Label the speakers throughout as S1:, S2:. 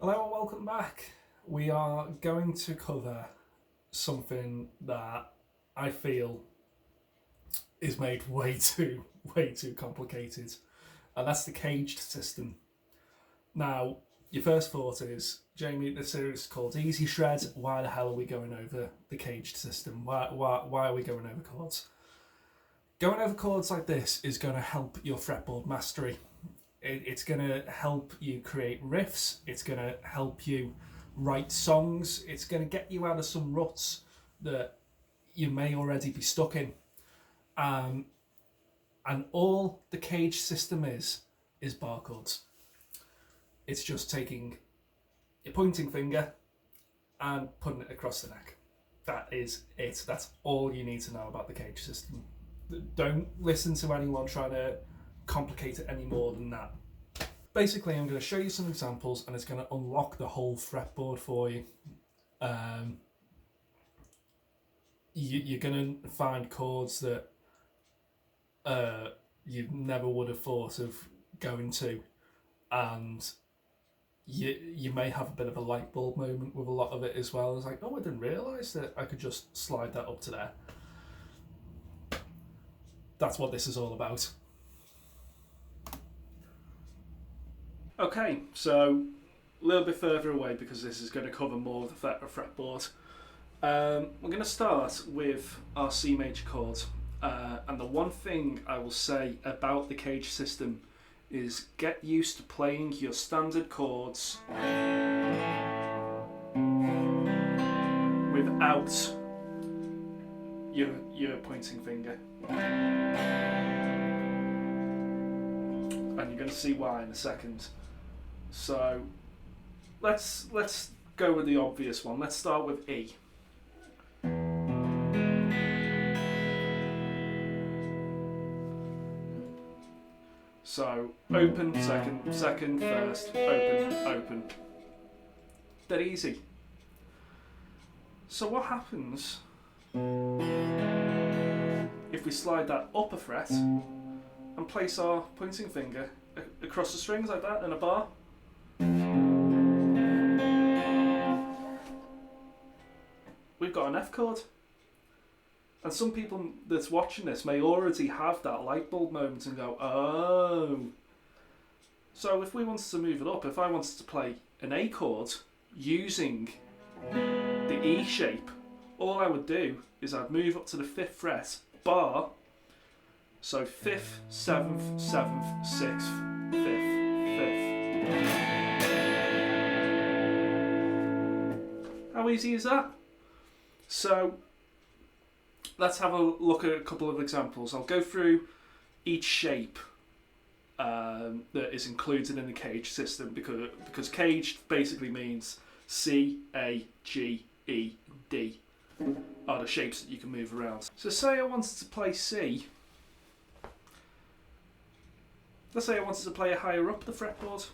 S1: Hello and welcome back. We are going to cover something that I feel is made way too complicated, and that's the caged system. Now, your first thought is, Jamie, the series is called Easy Shred. Why the hell are we going over the caged system? Why are we going over chords? Going over chords like this is going to help your fretboard mastery. It's going to help you create riffs. It's going to help you write songs. It's going to get you out of some ruts that you may already be stuck in. And all the cage system is bar chords. It's just taking your pointing finger and putting it across the neck. That is it. That's all you need to know about the cage system. Don't listen to anyone trying to complicate it any more than that. Basically, I'm going to show you some examples and it's going to unlock the whole fretboard for you. You're going to find chords that you never would have thought of going to, and you may have a bit of a light bulb moment with a lot of it as well. It's like, oh, I didn't realise that I could just slide that up to there. That's what this is all about. Okay, so a little bit further away because this is going to cover more of the fretboard. We're going to start with our C major chord. And the one thing I will say about the cage system is get used to playing your standard chords without your pointing finger. And you're going to see why in a second. So let's go with the obvious one. Let's start with E. So open, second, second, first, open, open. Dead easy. So what happens if we slide that up a fret and place our pointing finger across the strings like that in a bar? We've got an F chord. And some people that's watching this may already have that light bulb moment and go, oh. So if we wanted to move it up, if I wanted to play an A chord using the E shape, all I would do is I'd move up to the 5th fret, bar, so 5th, 7th, 7th, 6th, 5th, 5th. How easy is that? So let's have a look at a couple of examples. I'll go through each shape that is included in the cage system because caged basically means C, A, G, E, D are the shapes that you can move around. So say I wanted to play C. Let's say I wanted to play it higher up the fretboard.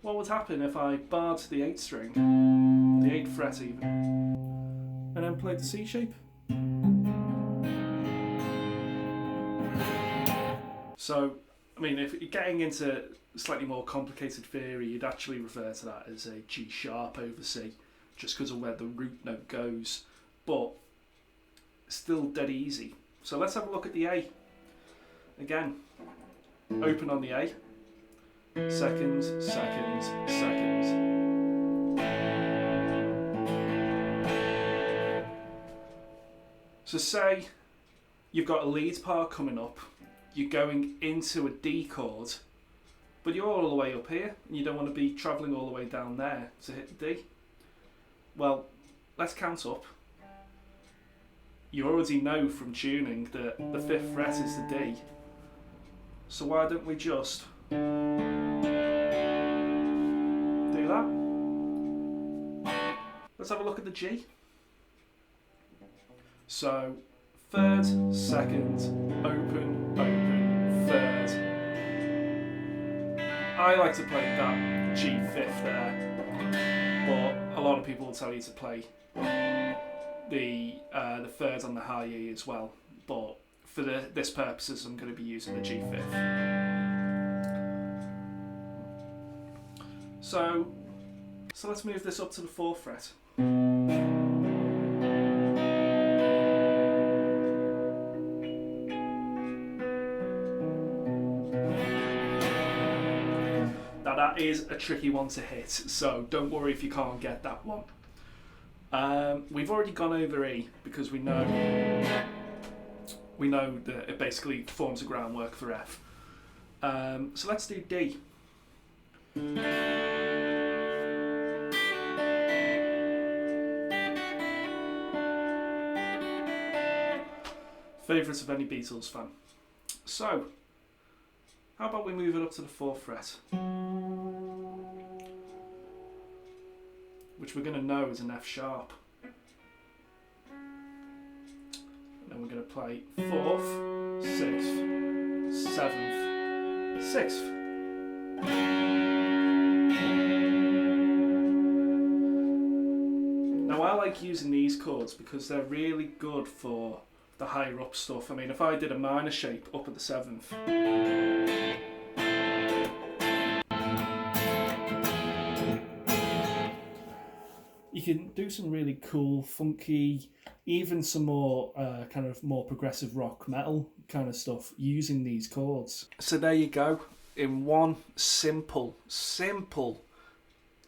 S1: What would happen if I barred the 8th string, the 8th fret even, and then played the C shape? So, I mean, if you're getting into slightly more complicated theory, you'd actually refer to that as a G sharp over C, just because of where the root note goes, but still dead easy. So let's have a look at the A. Again, open on the A. Second, second, second. So say you've got a lead part coming up, you're going into a D chord, but you're all the way up here and you don't want to be travelling all the way down there to hit the D. Well, let's count up. You already know from tuning that the 5th fret is the D. So why don't we just do that? Let's have a look at the G. So 3rd, 2nd, open, open, 3rd. I like to play that G 5th there, but a lot of people will tell you to play the 3rd on the high E as well. But for this purposes, I'm going to be using the G 5th. So let's move this up to the 4th fret. Now that is a tricky one to hit, so don't worry if you can't get that one. We've already gone over E because we know that it basically forms the groundwork for F. So let's do D. Favourite of any Beatles fan. So, how about we move it up to the 4th fret? Which we're going to know is an F sharp. And then we're going to play 4th, 6th, 7th, 6th. Now I like using these chords because they're really good for the higher up stuff. I mean, if I did a minor shape up at the 7th, you can do some really cool, funky, even some more kind of more progressive rock metal kind of stuff using these chords. So there you go. In one simple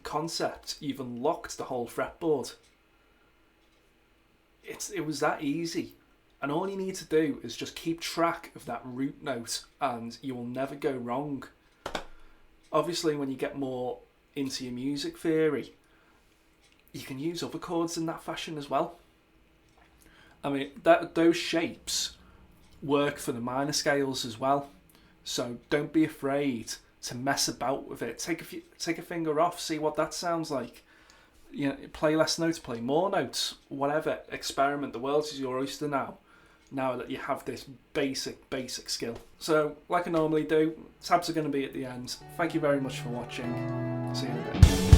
S1: concept, you've unlocked the whole fretboard. It was that easy. And all you need to do is just keep track of that root note and you will never go wrong. Obviously, when you get more into your music theory, you can use other chords in that fashion as well. I mean, those shapes work for the minor scales as well. So don't be afraid to mess about with it. Take a finger off, see what that sounds like. You know, play less notes, play more notes, whatever. Experiment. The world is your oyster now that you have this basic skill. So, like I normally do, tabs are going to be at the end. Thank you very much for watching. See you in a bit.